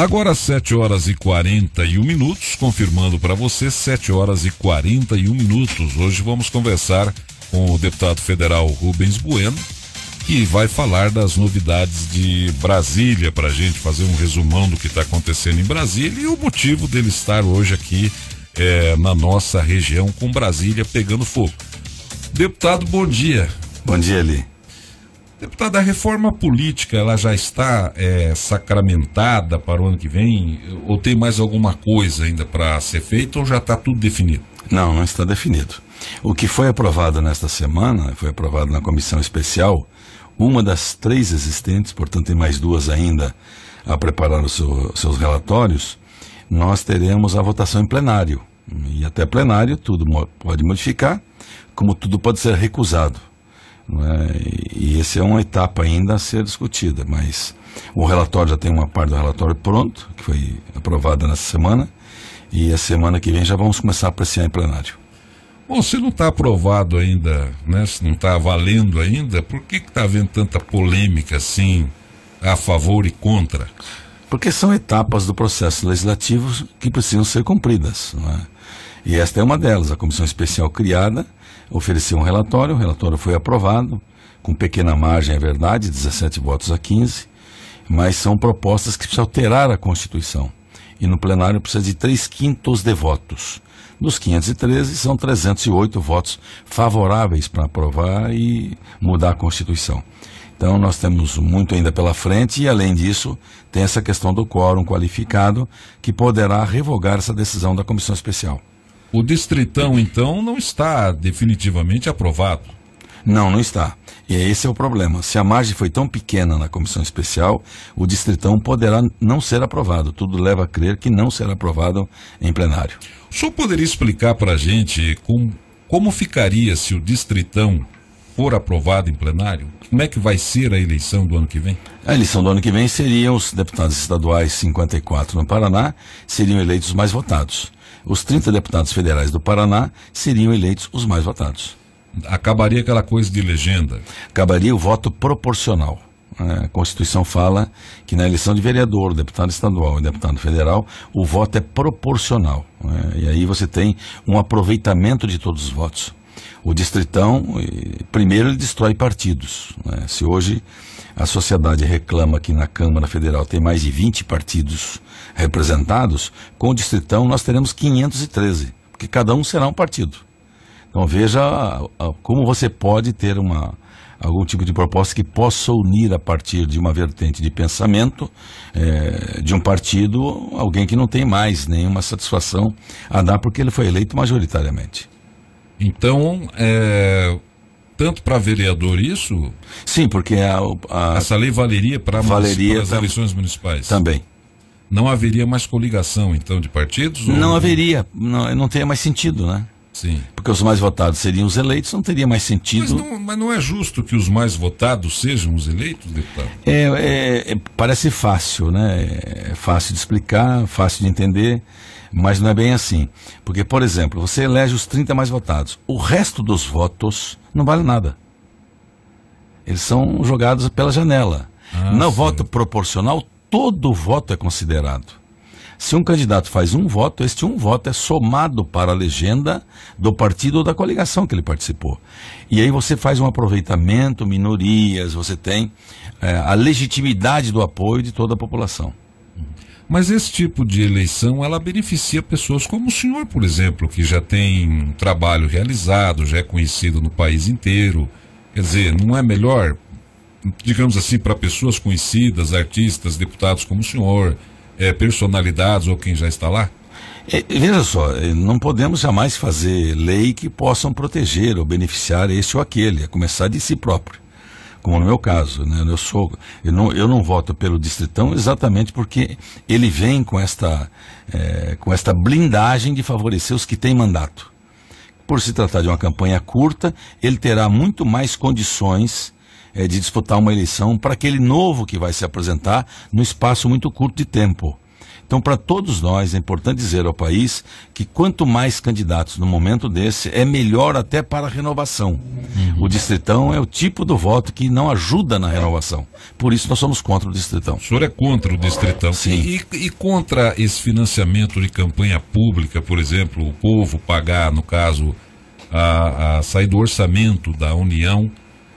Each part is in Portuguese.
Agora 7 horas e 41 minutos, confirmando para você, 7 horas e 41 minutos. Hoje vamos conversar com o deputado federal Rubens Bueno, que vai falar das novidades de Brasília, para a gente fazer um resumão do que está acontecendo em Brasília e o motivo dele estar hoje aqui na nossa região com Brasília pegando fogo. Deputado, bom dia. Bom dia, Eli. Deputado, a reforma política, ela já está sacramentada para o ano que vem? Ou tem mais alguma coisa ainda para ser feita ou já está tudo definido? Não, não está definido. O que foi aprovado nesta semana, foi aprovado na comissão especial, uma das 3 existentes, portanto tem mais 2 ainda a preparar os seus relatórios, nós teremos a votação em plenário. E até plenário tudo pode modificar, como tudo pode ser recusado. E essa é uma etapa ainda a ser discutida, mas o relatório já tem uma parte do relatório pronto, que foi aprovada nessa semana, e a semana que vem já vamos começar a apreciar em plenário. Bom, se não está aprovado ainda, né, se não está valendo ainda, por que está havendo tanta polêmica assim, a favor e contra? Porque são etapas do processo legislativo que precisam ser cumpridas, não é? E esta é uma delas. A comissão especial criada ofereceu um relatório, o relatório foi aprovado, com pequena margem, é verdade, 17 votos a 15, mas são propostas que precisam alterar a Constituição. E no plenário precisa de 3/5 de votos. Dos 513, são 308 votos favoráveis para aprovar e mudar a Constituição. Então nós temos muito ainda pela frente e, além disso, tem essa questão do quórum qualificado que poderá revogar essa decisão da comissão especial. O Distritão, então, não está definitivamente aprovado? Não, não está. E esse é o problema. Se a margem foi tão pequena na comissão especial, o Distritão poderá não ser aprovado. Tudo leva a crer que não será aprovado em plenário. O senhor poderia explicar para a gente como ficaria se o Distritão for aprovado em plenário? Como é que vai ser a eleição do ano que vem? A eleição do ano que vem seriam os deputados estaduais 54 no Paraná, seriam eleitos os mais votados. Os 30 deputados federais do Paraná seriam eleitos os mais votados. Acabaria aquela coisa de legenda? Acabaria o voto proporcional. A Constituição fala que na eleição de vereador, deputado estadual e deputado federal, o voto é proporcional. E aí você tem um aproveitamento de todos os votos. O Distritão, primeiro, ele destrói partidos. Se hoje a sociedade reclama que na Câmara Federal tem mais de 20 partidos representados, com o Distritão nós teremos 513, porque cada um será um partido. Então veja como você pode ter algum tipo de proposta que possa unir a partir de uma vertente de pensamento de um partido, alguém que não tem mais nenhuma satisfação a dar porque ele foi eleito majoritariamente. Então, tanto para vereador isso? Sim, porque essa lei valeria para as eleições municipais? Também. Não haveria mais coligação, então, de partidos? Não haveria, não teria mais sentido, né? Sim. Porque os mais votados seriam os eleitos, não teria mais sentido. Mas não é justo que os mais votados sejam os eleitos, deputado? Parece fácil, né? É fácil de explicar, fácil de entender, mas não é bem assim. Porque, por exemplo, você elege os 30 mais votados. O resto dos votos não vale nada. Eles são jogados pela janela. No voto proporcional, todo voto é considerado. Se um candidato faz um voto, este um voto é somado para a legenda do partido ou da coligação que ele participou. E aí você faz um aproveitamento, minorias, você tem a legitimidade do apoio de toda a população. Mas esse tipo de eleição, ela beneficia pessoas como o senhor, por exemplo, que já tem um trabalho realizado, já é conhecido no país inteiro. Quer dizer, não é melhor, digamos assim, para pessoas conhecidas, artistas, deputados como o senhor, personalidades ou quem já está lá? Veja só, não podemos jamais fazer lei que possam proteger ou beneficiar este ou aquele, a começar de si próprio. Como no meu caso, né? Eu não voto pelo Distritão exatamente porque ele vem com esta blindagem de favorecer os que têm mandato. Por se tratar de uma campanha curta, ele terá muito mais condições de disputar uma eleição para aquele novo que vai se apresentar no espaço muito curto de tempo. Então, para todos nós, é importante dizer ao país que quanto mais candidatos no momento desse, é melhor até para a renovação. O distritão é o tipo do voto que não ajuda na renovação. Por isso, nós somos contra o distritão. O senhor é contra o distritão? Sim. E contra esse financiamento de campanha pública, por exemplo, o povo pagar, no caso, a sair do orçamento da União,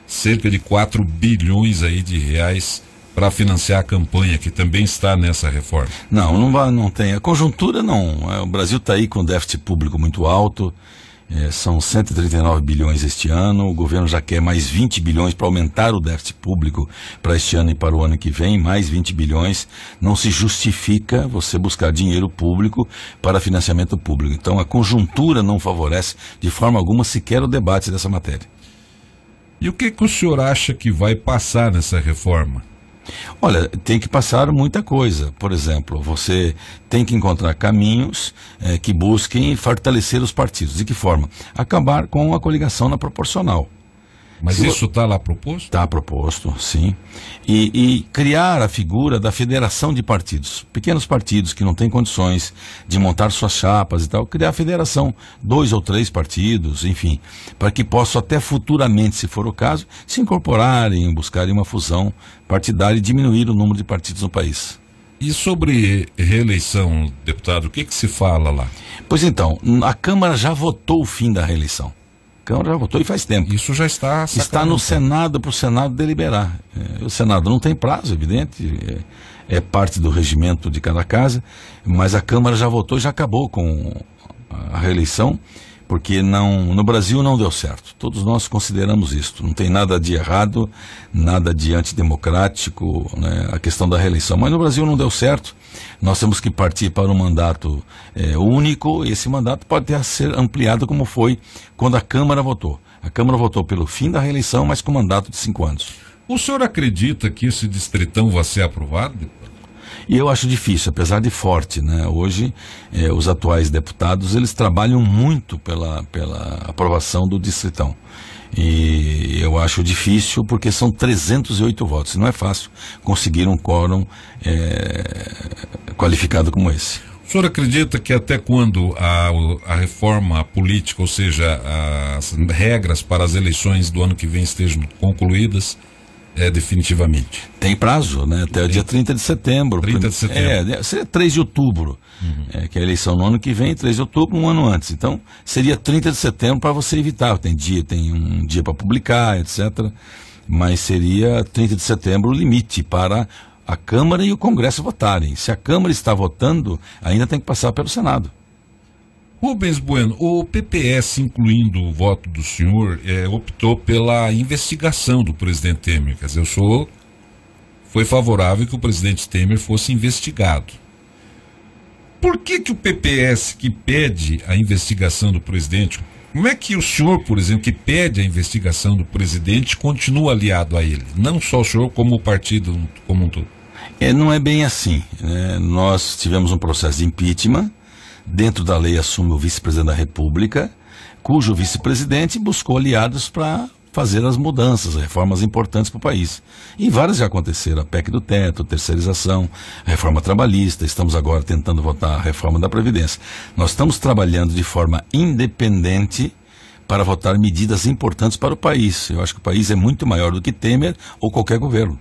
cerca de 4 bilhões aí de reais para financiar a campanha, que também está nessa reforma? Não tem. A conjuntura não. O Brasil está aí com déficit público muito alto, são 139 bilhões este ano, o governo já quer mais 20 bilhões para aumentar o déficit público para este ano e para o ano que vem, mais 20 bilhões. Não se justifica você buscar dinheiro público para financiamento público. Então a conjuntura não favorece de forma alguma sequer o debate dessa matéria. E o que o senhor acha que vai passar nessa reforma? Olha, tem que passar muita coisa. Por exemplo, você tem que encontrar caminhos que busquem fortalecer os partidos. De que forma? Acabar com a coligação na proporcional. Mas isso está lá proposto? Está proposto, sim. E criar a figura da federação de partidos. Pequenos partidos que não têm condições de montar suas chapas e tal, criar a federação, 2 ou 3 partidos, enfim, para que possam até futuramente, se for o caso, se incorporarem, buscarem uma fusão partidária e diminuir o número de partidos no país. E sobre reeleição, deputado, o que se fala lá? Pois então, a Câmara já votou o fim da reeleição. A Câmara já votou e faz tempo. Isso já está... Está no Senado, para o Senado deliberar. O Senado não tem prazo, evidente, é parte do regimento de cada casa, mas a Câmara já votou e já acabou com a reeleição, porque no Brasil não deu certo. Todos nós consideramos isso. Não tem nada de errado, nada de antidemocrático, né, a questão da reeleição. Mas no Brasil não deu certo. Nós temos que partir para um mandato único, e esse mandato pode ter a ser ampliado como foi quando a Câmara votou. A Câmara votou pelo fim da reeleição, mas com mandato de 5 anos. O senhor acredita que esse distritão vai ser aprovado? E eu acho difícil, apesar de forte, né? Hoje, os atuais deputados, eles trabalham muito pela aprovação do distritão. E eu acho difícil porque são 308 votos. Não é fácil conseguir um quórum qualificado como esse. O senhor acredita que até quando a reforma política, ou seja, as regras para as eleições do ano que vem estejam concluídas, definitivamente? Tem prazo, né? Até o dia 30 de setembro. 30 de setembro. Seria 3 de outubro, que é a eleição no ano que vem, 3 de outubro, um ano antes. Então, seria 30 de setembro para você evitar. Tem um dia para publicar, etc. Mas seria 30 de setembro o limite para a Câmara e o Congresso votarem. Se a Câmara está votando, ainda tem que passar pelo Senado. Rubens Bueno, o PPS, incluindo o voto do senhor, optou pela investigação do presidente Temer. Quer dizer, o senhor foi favorável que o presidente Temer fosse investigado. Por que o PPS, que pede a investigação do presidente, como é que o senhor, por exemplo, que pede a investigação do presidente, continua aliado a ele? Não só o senhor, como o partido como um todo. Não é bem assim, né? Nós tivemos um processo de impeachment. Dentro da lei assume o vice-presidente da República, cujo vice-presidente buscou aliados para fazer as mudanças, reformas importantes para o país. E várias já aconteceram: a PEC do teto, terceirização, a reforma trabalhista. Estamos agora tentando votar a reforma da Previdência. Nós estamos trabalhando de forma independente para votar medidas importantes para o país. Eu acho que o país é muito maior do que Temer ou qualquer governo.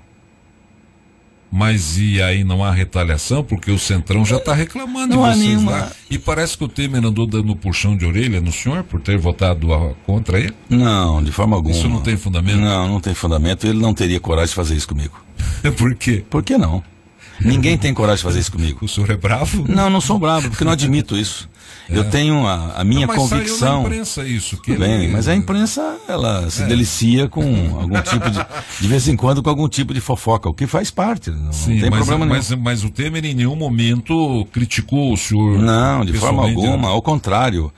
Mas e aí não há retaliação? Porque o Centrão já está reclamando não de vocês nenhuma... lá. E parece que o Temer andou dando puxão de orelha no senhor por ter votado contra ele? Não, de forma alguma. Isso não tem fundamento? Não tem fundamento. Ele não teria coragem de fazer isso comigo. Por quê? Por que não? Ninguém tem coragem de fazer isso comigo. O senhor é bravo? Não sou bravo, porque não admito isso. Eu tenho a minha convicção. Saiu na imprensa isso. Tudo bem, mas a imprensa, ela se delicia com algum tipo de vez em quando, com algum tipo de fofoca, o que faz parte. Não tem problema nenhum. Mas o Temer em nenhum momento criticou o senhor? Não, de forma alguma, ao contrário.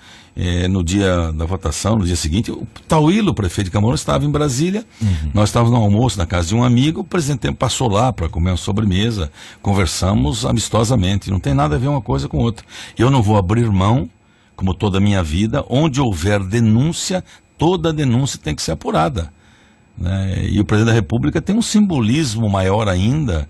No dia da votação, no dia seguinte, o Tauílo, prefeito de Camarões, estava em Brasília. Nós estávamos no almoço na casa de um amigo. O presidente Temer passou lá para comer uma sobremesa, conversamos amistosamente. Não tem nada a ver uma coisa com outra. Eu não vou abrir mão, como toda a minha vida. Onde houver denúncia, toda denúncia tem que ser apurada. né? E o presidente da República tem um simbolismo maior ainda,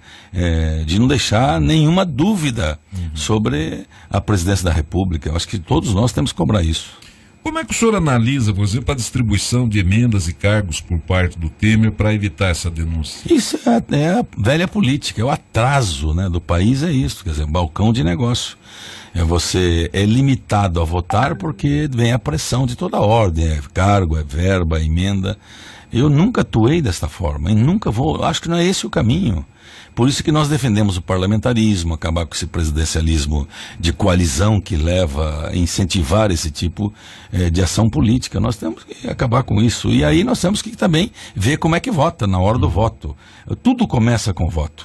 de não deixar nenhuma dúvida sobre a presidência da República. Eu acho que todos nós temos que cobrar isso. Como é que o senhor analisa, por exemplo, a distribuição de emendas e cargos por parte do Temer para evitar essa denúncia? Isso é a velha política, é o atraso, né, do país, é isso, quer dizer, um balcão de negócio. Você é limitado a votar porque vem a pressão de toda a ordem, é cargo, é verba, é emenda. Eu nunca atuei desta forma, e nunca vou, acho que não é esse o caminho. Por isso que nós defendemos o parlamentarismo, acabar com esse presidencialismo de coalizão que leva a incentivar esse tipo de ação política. Nós temos que acabar com isso. E aí nós temos que também ver como é que vota na hora do voto. Tudo começa com voto.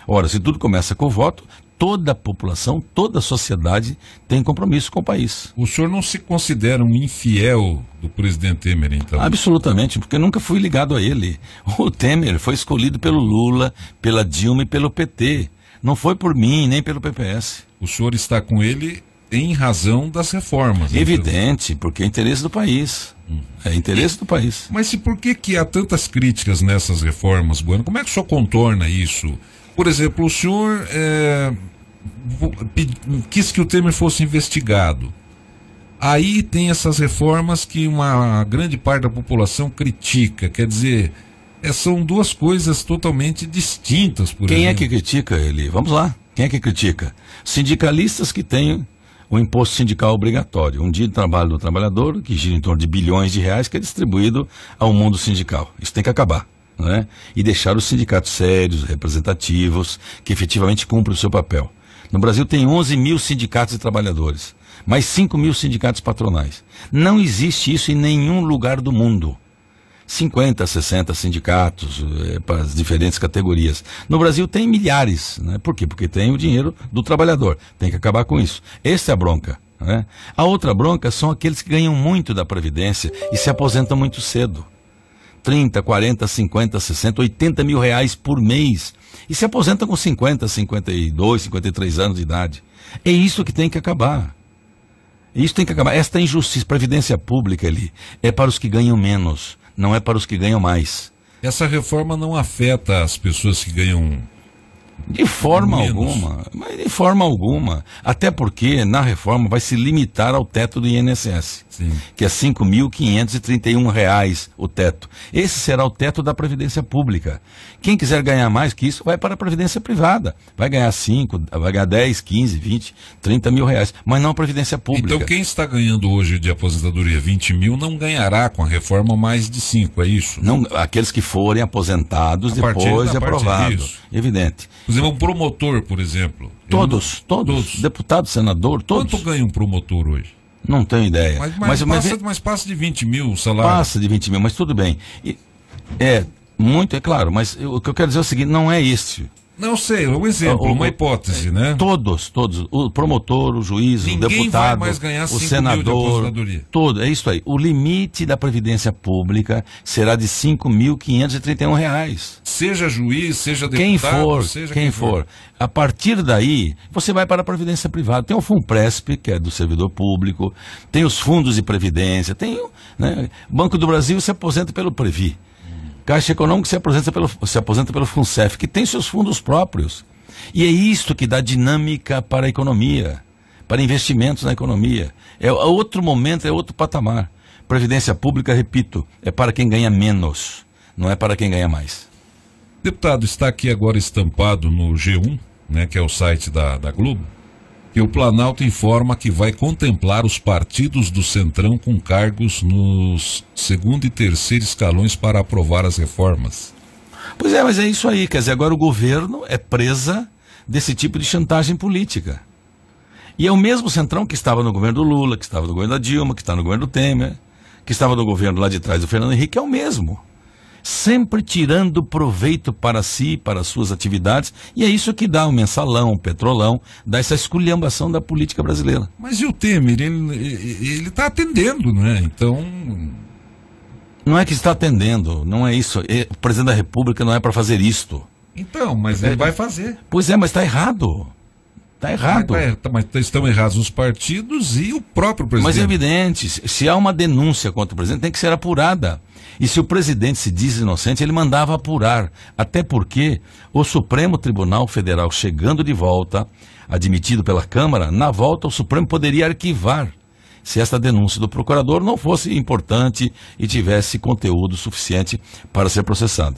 Ora, se tudo começa com voto, toda a população, toda a sociedade tem compromisso com o país. O senhor não se considera um infiel do presidente Temer, então? Absolutamente, porque eu nunca fui ligado a ele. O Temer foi escolhido pelo Lula, pela Dilma e pelo PT. Não foi por mim, nem pelo PPS. O senhor está com ele em razão das reformas. Evidente, então. Porque é interesse do país. É interesse do país. Mas e por que há tantas críticas nessas reformas, Bueno? Como é que o senhor contorna isso? Por exemplo, o senhor quis que o Temer fosse investigado. Aí tem essas reformas que uma grande parte da população critica. Quer dizer, são duas coisas totalmente distintas, por exemplo. Quem é que critica ele? Vamos lá. Quem é que critica? Sindicalistas que têm o imposto sindical obrigatório. Um dia de trabalho do trabalhador, que gira em torno de bilhões de reais, que é distribuído ao mundo sindical. Isso tem que acabar. Né? E deixar os sindicatos sérios, representativos, que efetivamente cumprem o seu papel. No Brasil tem 11 mil sindicatos de trabalhadores, mais 5 mil sindicatos patronais. Não existe isso em nenhum lugar do mundo. 50, 60 sindicatos para as diferentes categorias. No Brasil tem milhares. Né? Por quê? Porque tem o dinheiro do trabalhador. Tem que acabar com isso. Essa é a bronca. Né? A outra bronca são aqueles que ganham muito da Previdência e se aposentam muito cedo. 30, 40, 50, 60, 80 mil reais por mês. E se aposentam com 50, 52, 53 anos de idade. É isso que tem que acabar. Isso tem que acabar. Esta injustiça, previdência pública ali, é para os que ganham menos, não é para os que ganham mais. Essa reforma não afeta as pessoas que ganham de forma alguma, mas de forma alguma. Até porque na reforma vai se limitar ao teto do INSS, sim, que é R$ 5.531 o teto. Esse será o teto da Previdência Pública. Quem quiser ganhar mais que isso, vai para a Previdência Privada. Vai ganhar 5, vai ganhar 10, 15, 20, 30 mil reais, mas não a Previdência Pública. Então quem está ganhando hoje de aposentadoria 20 mil não ganhará com a reforma mais de 5, é isso? Não, aqueles que forem aposentados depois de aprovado. Evidente. Por exemplo, um promotor, por exemplo. Todos. Deputado, senador, todos. Quanto ganha um promotor hoje? Não tenho ideia. Mas passa de 20 mil o salário. Passa de 20 mil, mas tudo bem. É claro, mas o que eu quero dizer é o seguinte, não é este. Não sei, um exemplo, uma hipótese, né? Todos. O promotor, o juiz, o deputado, vai mais ganhar o senador, todo, é isso aí. O limite da Previdência Pública será de R$ 5.531. Seja juiz, seja deputado, quem for. A partir daí, você vai para a Previdência Privada. Tem o FUNPRESP, que é do servidor público, tem os fundos de previdência, tem Banco do Brasil se aposenta pelo Previ. Caixa Econômica se aposenta pelo FUNCEF, que tem seus fundos próprios. E é isto que dá dinâmica para a economia, para investimentos na economia. É outro momento, é outro patamar. Previdência Pública, repito, é para quem ganha menos, não é para quem ganha mais. Deputado, está aqui agora estampado no G1, né, que é o site da Globo, que o Planalto informa que vai contemplar os partidos do Centrão com cargos nos segundo e terceiro escalões para aprovar as reformas. Pois é, mas é isso aí. Quer dizer, agora o governo é presa desse tipo de chantagem política. E é o mesmo Centrão que estava no governo do Lula, que estava no governo da Dilma, que está no governo do Temer, que estava no governo lá de trás do Fernando Henrique, é o mesmo. Sempre tirando proveito para si, para as suas atividades, e é isso que dá o mensalão, o petrolão, dá essa esculhambação da política brasileira. Mas e o Temer? Ele está atendendo, né? Então... Não é que está atendendo, não é isso. O presidente da República não é para fazer isto. Então, mas ele vai fazer. Pois é, mas está errado. Está errado. Mas estão errados os partidos e o próprio presidente. Mas é evidente, se há uma denúncia contra o presidente, tem que ser apurada. E se o presidente se diz inocente, ele mandava apurar. Até porque o Supremo Tribunal Federal, chegando de volta, admitido pela Câmara, na volta o Supremo poderia arquivar se esta denúncia do procurador não fosse importante e tivesse conteúdo suficiente para ser processado.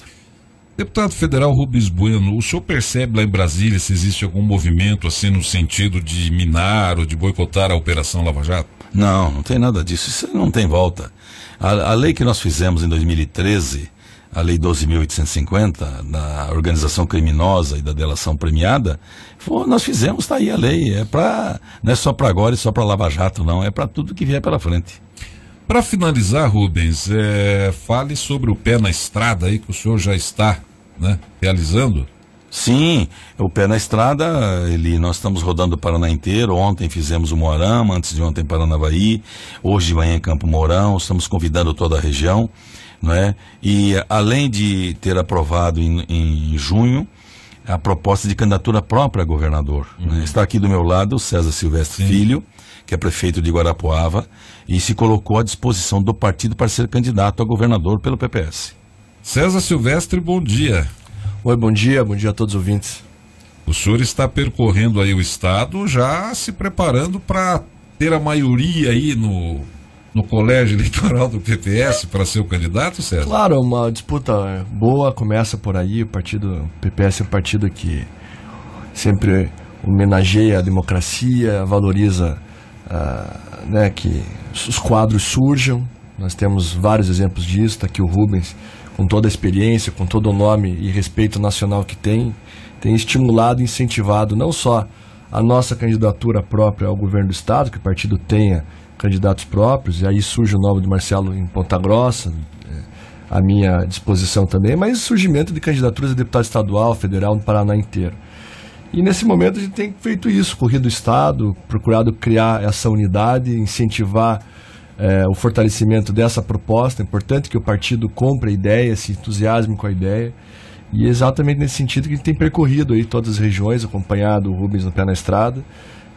Deputado federal Rubens Bueno, o senhor percebe lá em Brasília se existe algum movimento assim no sentido de minar ou de boicotar a Operação Lava Jato? Não tem nada disso, isso não tem volta. A lei que nós fizemos em 2013, a Lei 12.850, da organização criminosa e da delação premiada, nós fizemos, está aí a lei, não é só para agora e só para Lava Jato, não, é para tudo que vier pela frente. Para finalizar, Rubens, fale sobre o pé na estrada aí que o senhor já está, né, realizando. Sim, o pé na estrada, nós estamos rodando o Paraná inteiro. Ontem fizemos o Moarama, antes de ontem Paranavaí, hoje de manhã em Campo Mourão, estamos convidando toda a região, não é? E além de ter aprovado em junho a proposta de candidatura própria a governador, né? Está aqui do meu lado o César Silvestre Filho, que é prefeito de Guarapuava, e se colocou à disposição do partido para ser candidato a governador pelo PPS. César Silvestre, bom dia. Oi, bom dia a todos os ouvintes. O senhor está percorrendo aí o estado, já se preparando para ter a maioria aí no colégio eleitoral do PPS para ser o candidato, César? Claro, uma disputa boa começa por aí. O PPS é um partido que sempre homenageia a democracia, valoriza que os quadros surjam. Nós temos vários exemplos disso. Está aqui o Rubens, com toda a experiência, com todo o nome e respeito nacional que tem estimulado e incentivado não só a nossa candidatura própria ao governo do estado, que o partido tenha candidatos próprios, e aí surge o nome do Marcelo em Ponta Grossa, à minha disposição também, mas o surgimento de candidaturas a deputado estadual, federal, no Paraná inteiro. E nesse momento a gente tem feito isso, corrido o estado, procurado criar essa unidade, incentivar o fortalecimento dessa proposta. É importante que o partido compre a ideia, se entusiasme com a ideia, e é exatamente nesse sentido que a gente tem percorrido aí todas as regiões, acompanhado o Rubens no pé na estrada.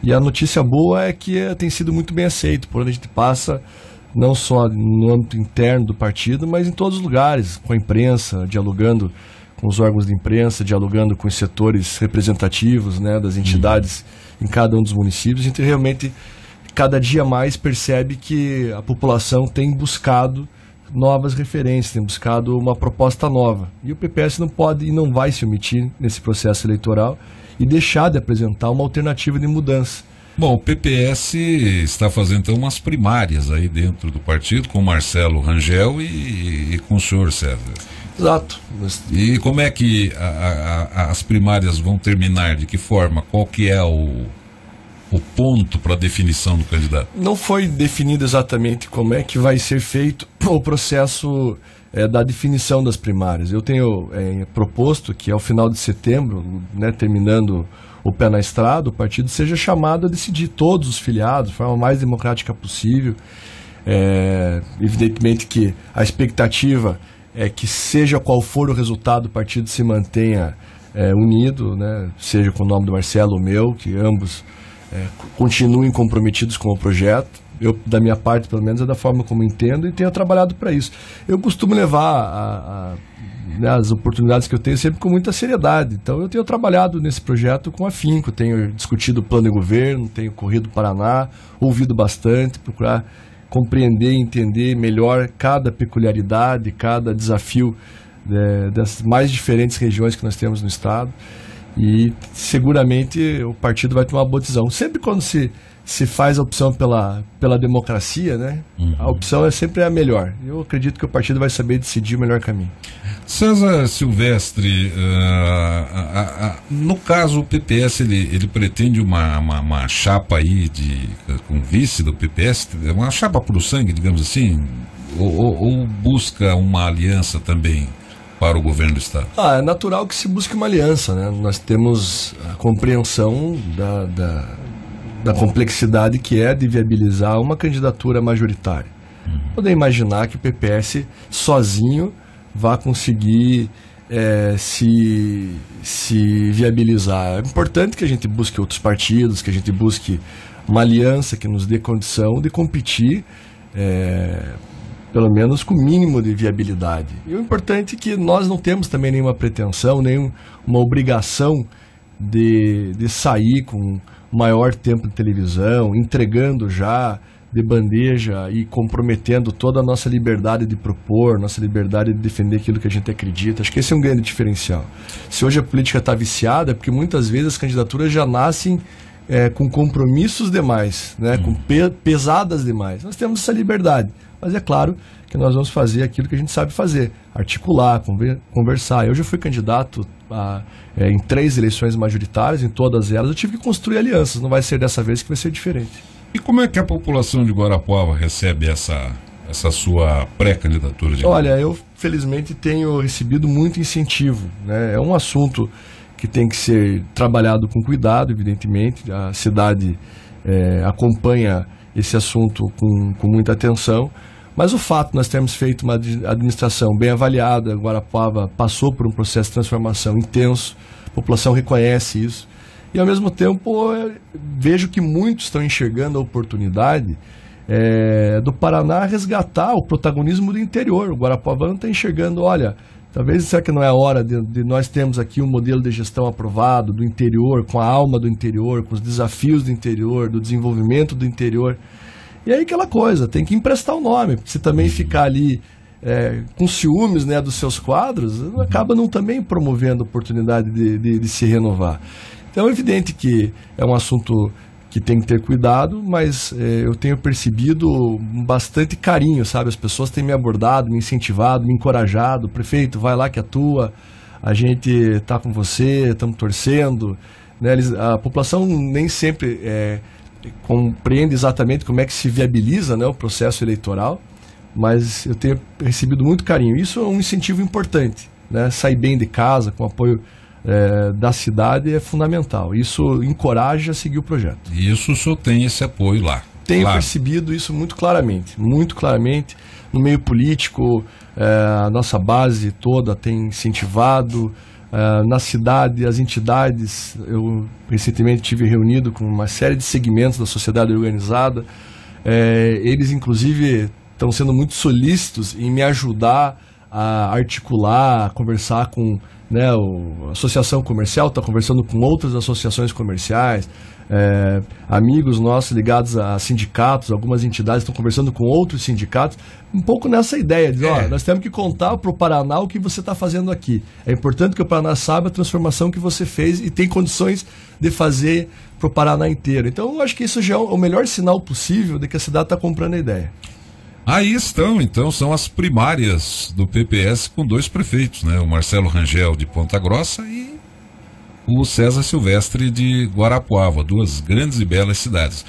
E a notícia boa é que tem sido muito bem aceito, por onde a gente passa, não só no âmbito interno do partido, mas em todos os lugares, com a imprensa, dialogando com os órgãos de imprensa, dialogando com os setores representativos, né, das entidades em cada um dos municípios. A gente realmente, cada dia mais, percebe que a população tem buscado novas referências, tem buscado uma proposta nova. E o PPS não pode e não vai se omitir nesse processo eleitoral e deixar de apresentar uma alternativa de mudança. Bom, o PPS está fazendo então umas primárias aí dentro do partido, com o Marcelo Rangel e com o senhor César. Exato. E como é que as primárias vão terminar? De que forma? Qual que é o ponto para a definição do candidato? Não foi definido exatamente como é que vai ser feito o processo da definição das primárias. Eu tenho proposto que ao final de setembro, né, terminando o pé na estrada, o partido seja chamado a decidir, todos os filiados, de forma mais democrática possível. Evidentemente que a expectativa é que, seja qual for o resultado, o partido se mantenha unido, né, seja com o nome do Marcelo ou meu, que ambos continuem comprometidos com o projeto. Eu, da minha parte, pelo menos, é da forma como entendo e tenho trabalhado para isso. Eu costumo levar as oportunidades que eu tenho sempre com muita seriedade. Então, eu tenho trabalhado nesse projeto com afinco, tenho discutido o plano de governo, tenho corrido o Paraná, ouvido bastante, procurar compreender e entender melhor cada peculiaridade, cada desafio das mais diferentes regiões que nós temos no estado. E seguramente o partido vai tomar uma boa decisão. Sempre quando se faz a opção pela democracia, né? A opção é sempre a melhor. Eu acredito que o partido vai saber decidir o melhor caminho. César Silvestre, no caso o PPS ele pretende uma chapa aí com vice do PPS, uma chapa por sangue, digamos assim, ou busca uma aliança também para o governo do estado? É natural que se busque uma aliança, né? Nós temos a compreensão da complexidade que é de viabilizar uma candidatura majoritária. Poder imaginar que o PPS sozinho vá conseguir se viabilizar. É importante que a gente busque outros partidos, que a gente busque uma aliança que nos dê condição de competir, pelo menos com o mínimo de viabilidade. E o importante é que nós não temos também nenhuma pretensão, nenhuma obrigação de sair com maior tempo de televisão, entregando já de bandeja e comprometendo toda a nossa liberdade de propor, nossa liberdade de defender aquilo que a gente acredita. Acho que esse é um grande diferencial. Se hoje a política está viciada, é porque muitas vezes as candidaturas já nascem com compromissos demais, né, com pesadas demais. Nós temos essa liberdade, mas é claro que nós vamos fazer aquilo que a gente sabe fazer, articular, conversar. Eu já fui candidato em 3 eleições majoritárias, em todas elas eu tive que construir alianças, não vai ser dessa vez que vai ser diferente. E como é que a população de Guarapuava recebe essa sua pré-candidatura? Olha, eu felizmente tenho recebido muito incentivo, né? É um assunto que tem que ser trabalhado com cuidado, evidentemente. A cidade acompanha esse assunto com muita atenção, mas o fato de nós termos feito uma administração bem avaliada, Guarapuava passou por um processo de transformação intenso, a população reconhece isso. E, ao mesmo tempo, vejo que muitos estão enxergando a oportunidade do Paraná resgatar o protagonismo do interior. O guarapuavano está enxergando, olha, talvez será que não é a hora de nós termos aqui um modelo de gestão aprovado do interior, com a alma do interior, com os desafios do interior, do desenvolvimento do interior. E aí aquela coisa, tem que emprestar o nome, porque se também ficar ali com ciúmes, né, dos seus quadros, acaba não também promovendo a oportunidade de se renovar. Então é evidente que é um assunto que tem que ter cuidado, mas eu tenho percebido bastante carinho, sabe? As pessoas têm me abordado, me incentivado, me encorajado. Prefeito, vai lá que atua, a gente está com você, estamos torcendo, né? A população nem sempre compreende exatamente como é que se viabiliza, né, o processo eleitoral, mas eu tenho recebido muito carinho. Isso é um incentivo importante, né? Sair bem de casa, com apoio da cidade é fundamental. Isso encoraja a seguir o projeto. E isso o senhor tem esse apoio lá? Tenho percebido isso muito claramente. No meio político, a nossa base toda tem incentivado. Na cidade, as entidades, eu recentemente estive reunido com uma série de segmentos da sociedade organizada. Eles, inclusive, estão sendo muito solícitos em me ajudar a articular, a conversar com, né, a associação comercial, está conversando com outras associações comerciais, amigos nossos ligados a sindicatos, algumas entidades estão conversando com outros sindicatos, um pouco nessa ideia de, nós temos que contar para o Paraná o que você está fazendo aqui. É importante que o Paraná saiba a transformação que você fez e tem condições de fazer para o Paraná inteiro. Então, eu acho que isso já é o melhor sinal possível de que a cidade está comprando a ideia. Aí estão, então, são as primárias do PPS com 2 prefeitos, né? O Marcelo Rangel de Ponta Grossa e o César Silvestre de Guarapuava, 2 grandes e belas cidades.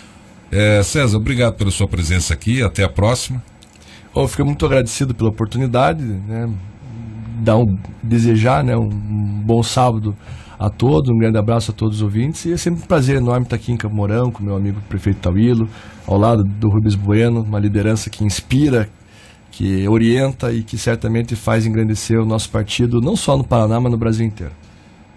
César, obrigado pela sua presença aqui, até a próxima. Eu fico muito agradecido pela oportunidade, né? Desejar, né, um bom sábado a todos, um grande abraço a todos os ouvintes, e é sempre um prazer enorme estar aqui em Campo Mourão com meu amigo prefeito Tauilo, ao lado do Rubens Bueno, uma liderança que inspira, que orienta e que certamente faz engrandecer o nosso partido, não só no Paraná, mas no Brasil inteiro.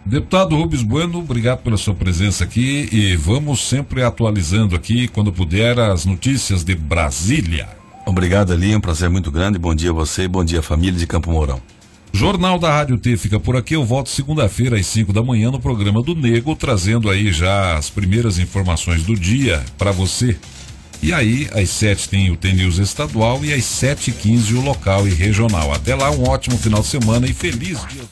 Deputado Rubens Bueno, obrigado pela sua presença aqui e vamos sempre atualizando aqui, quando puder, as notícias de Brasília. Obrigado, Ali, um prazer muito grande, bom dia a você, bom dia família de Campo Mourão. Jornal da Rádio T fica por aqui, eu volto segunda-feira às 5 da manhã no programa do Nego, trazendo aí já as primeiras informações do dia para você. E aí, às 7 tem o T-News estadual e às 7h15 o local e regional. Até lá, um ótimo final de semana e feliz dia.